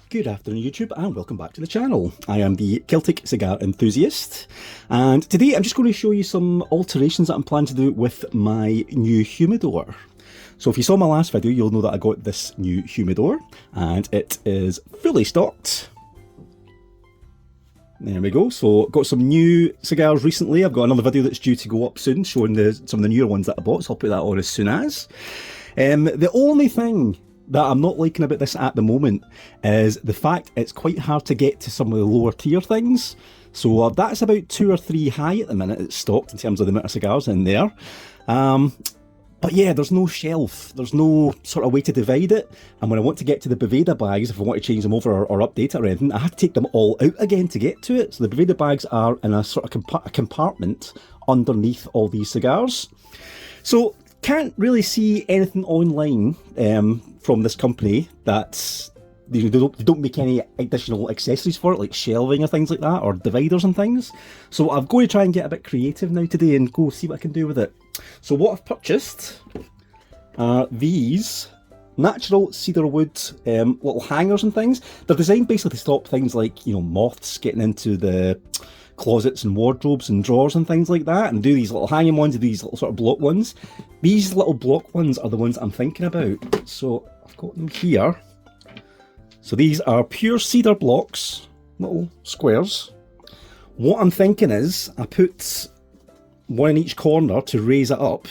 Good afternoon YouTube and welcome back to the channel. I am the Celtic Cigar Enthusiast and today I'm just going to show you some alterations that I'm planning to do with my new humidor. So if you saw my last video you'll know that I got this new humidor and it is fully stocked. There we go, so got some new cigars recently. I've got another video that's due to go up soon showing some of the newer ones that I bought, so I'll put that on as soon as. The only thing that I'm not liking about this at the moment is the fact it's quite hard to get to some of the lower tier things. So that's about 2 or 3 high at the minute it's stocked in terms of the amount of cigars in there. But yeah, there's no shelf, there's no sort of way to divide it. And when I want to get to the Boveda bags, if I want to change them over or update it or anything, I have to take them all out again to get to it. So the Boveda bags are in a sort of a compartment underneath all these cigars. So can't really see anything online from this company that they don't make any additional accessories for it, like shelving or things like that, or dividers and things. So I'm going to try and get a bit creative now today and go see what I can do with it. So what I've purchased are these natural cedar wood little hangers and things. They're designed basically to stop things like, you know, moths getting into the closets and wardrobes and drawers and things like that, and do these little hanging ones, these little sort of block ones. These little block ones are the ones I'm thinking about. So I've got them here. So these are pure cedar blocks, little squares. What I'm thinking is I put one in each corner to raise it up,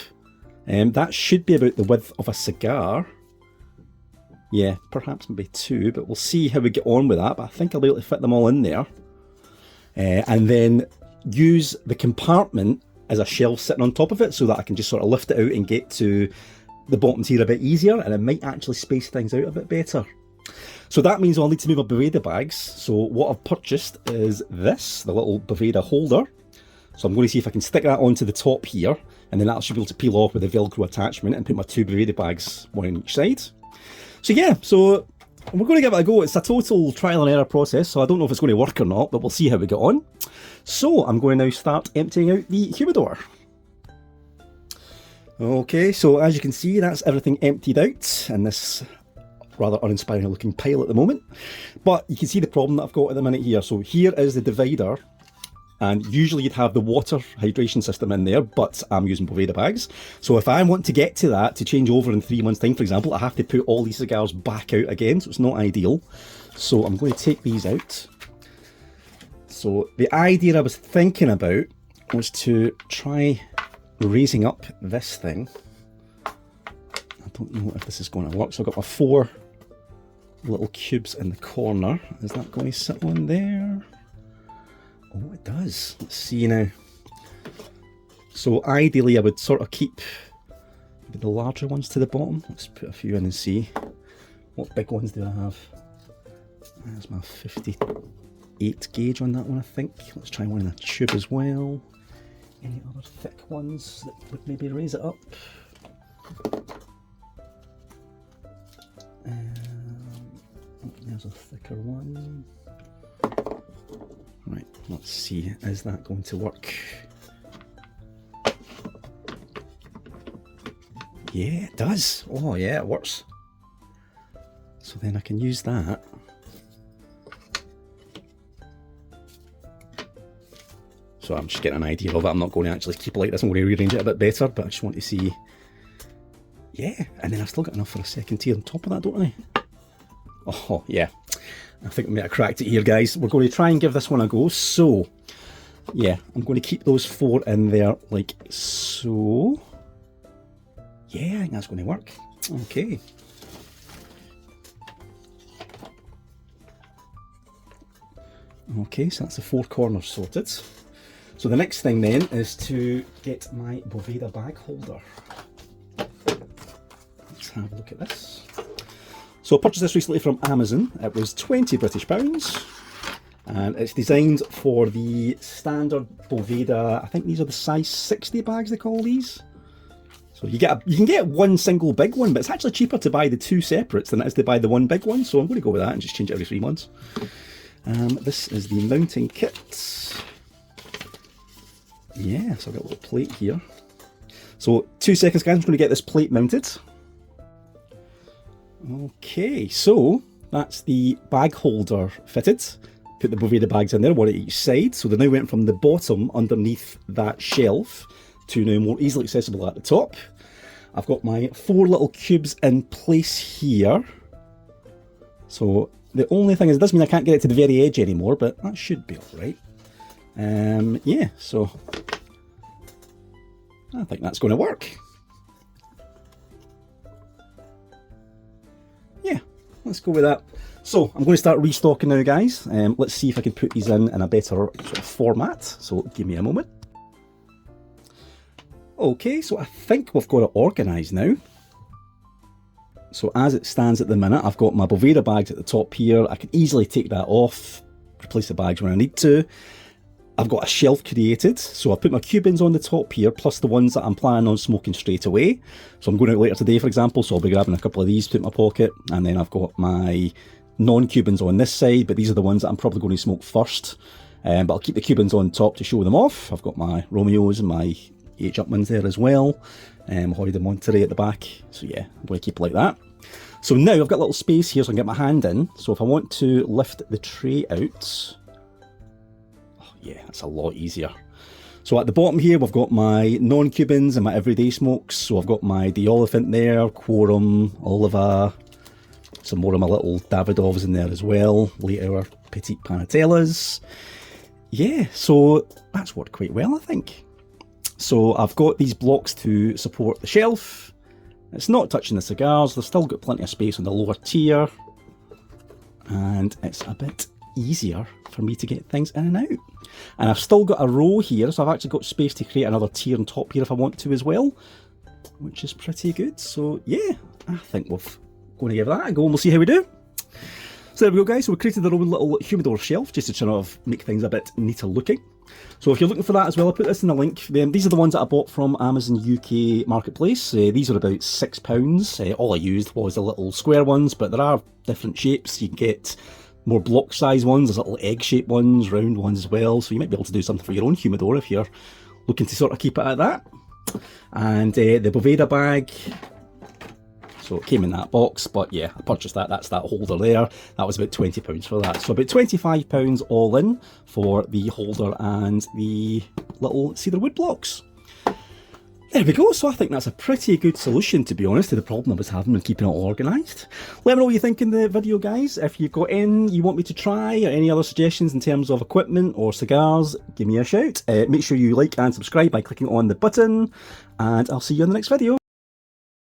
and that should be about the width of a cigar. Yeah, perhaps maybe 2, but we'll see how we get on with that. But I think I'll be able to fit them all in there. And then use the compartment as a shelf sitting on top of it so that I can just sort of lift it out and get to the bottom tier a bit easier, and it might actually space things out a bit better. So that means I'll need to move my Boveda bags. So what I've purchased is this, the little Boveda holder. So I'm going to see if I can stick that onto the top here, and then that should be able to peel off with a Velcro attachment and put my 2 Boveda bags, one on each side. So yeah, so we're going to give it a go. It's a total trial and error process, so I don't know if it's going to work or not, but we'll see how we get on. So I'm going to now start emptying out the humidor. Okay, so as you can see, that's everything emptied out in this rather uninspiring looking pile at the moment. But you can see the problem that I've got at the minute here. So here is the divider, and usually you'd have the water hydration system in there, but I'm using Boveda bags. So if I want to get to that, to change over in 3 months time, for example, I have to put all these cigars back out again, so it's not ideal. So I'm going to take these out. So the idea I was thinking about was to try raising up this thing. I don't know if this is going to work. So I've got my 4 little cubes in the corner. Is that going to sit on there? Oh, it does. Let's see now. So ideally I would sort of keep the larger ones to the bottom. Let's put a few in and see. What big ones do I have? There's my 58 gauge on that one, I think. Let's try one in a tube as well. Any other thick ones that would maybe raise it up? There's a thicker one. Right, let's see, is that going to work? Yeah, it does. Oh yeah, it works. So then I can use that. So I'm just getting an idea of it. I'm not going to actually keep it like this. I'm going to rearrange it a bit better, but I just want to see. Yeah, and then I've still got enough for a second tier on top of that, don't I? Oh yeah, I think we might have cracked it here, guys. We're going to try and give this one a go. So yeah, I'm going to keep those 4 in there like so. Yeah, I think that's going to work. Okay. Okay, so that's the 4 corners sorted. So the next thing then is to get my Boveda bag holder. Let's have a look at this. So I purchased this recently from Amazon. It was £20 and it's designed for the standard Boveda. I think these are the size 60 bags they call these. So you can get one single big one, but it's actually cheaper to buy the 2 separates than it is to buy the 1 big one. So I'm going to go with that and just change it every 3 months. This is the mounting kit. Yeah, so I've got a little plate here. So 2 seconds, guys, I'm just going to get this plate mounted. Okay, so that's the bag holder fitted. Put the Boveda bags in there, one at each side. So they now went from the bottom underneath that shelf to now more easily accessible at the top. I've got my 4 little cubes in place here. So the only thing is, it does mean I can't get it to the very edge anymore, but that should be alright. Yeah, so I think that's going to work. Yeah, let's go with that. So I'm going to start restocking now, guys. Let's see if I can put these in a better sort of format. So give me a moment. Okay, so I think we've got it organised now. So as it stands at the minute, I've got my Boveda bags at the top here. I can easily take that off, replace the bags when I need to. I've got a shelf created, so I've put my Cubans on the top here, plus the ones that I'm planning on smoking straight away. So I'm going out later today, for example, so I'll be grabbing a couple of these to put in my pocket, and then I've got my non-Cubans on this side, but these are the ones that I'm probably going to smoke first. But I'll keep the Cubans on top to show them off. I've got my Romeos and my H. Upmans there as well. Hoy de Monterey at the back. So yeah, I'm going to keep it like that. So now I've got a little space here so I can get my hand in. So if I want to lift the tray out, oh yeah, that's a lot easier. So at the bottom here, we've got my non-Cubans and my everyday smokes. So I've got my The Oliphant there, Quorum, Oliva, some more of my little Davidoffs in there as well, late hour Petite Panatellas. Yeah, so that's worked quite well, I think. So I've got these blocks to support the shelf. It's not touching the cigars, they've still got plenty of space on the lower tier. And it's a bit easier for me to get things in and out. And I've still got a row here, so I've actually got space to create another tier on top here if I want to as well, which is pretty good. So yeah, I think we're going to give that a go and we'll see how we do. So there we go, guys. So we created our own little humidor shelf just to sort of make things a bit neater looking. So if you're looking for that as well, I'll put this in the link. These are the ones that I bought from Amazon UK Marketplace. These are about £6. All I used was the little square ones, but there are different shapes. You can get more block size ones, there's little egg shaped ones, round ones as well. So you might be able to do something for your own humidor if you're looking to sort of keep it at that. And the Boveda bag. So it came in that box, but yeah, I purchased that. That's that holder there. That was about £20 for that. So about £25 all in for the holder and the little cedar wood blocks. There we go. So I think that's a pretty good solution, to be honest, to the problem I was having with keeping it all organised. Let me know what you think in the video, guys. If you've got any you want me to try or any other suggestions in terms of equipment or cigars, give me a shout. Make sure you like and subscribe by clicking on the button, and I'll see you in the next video.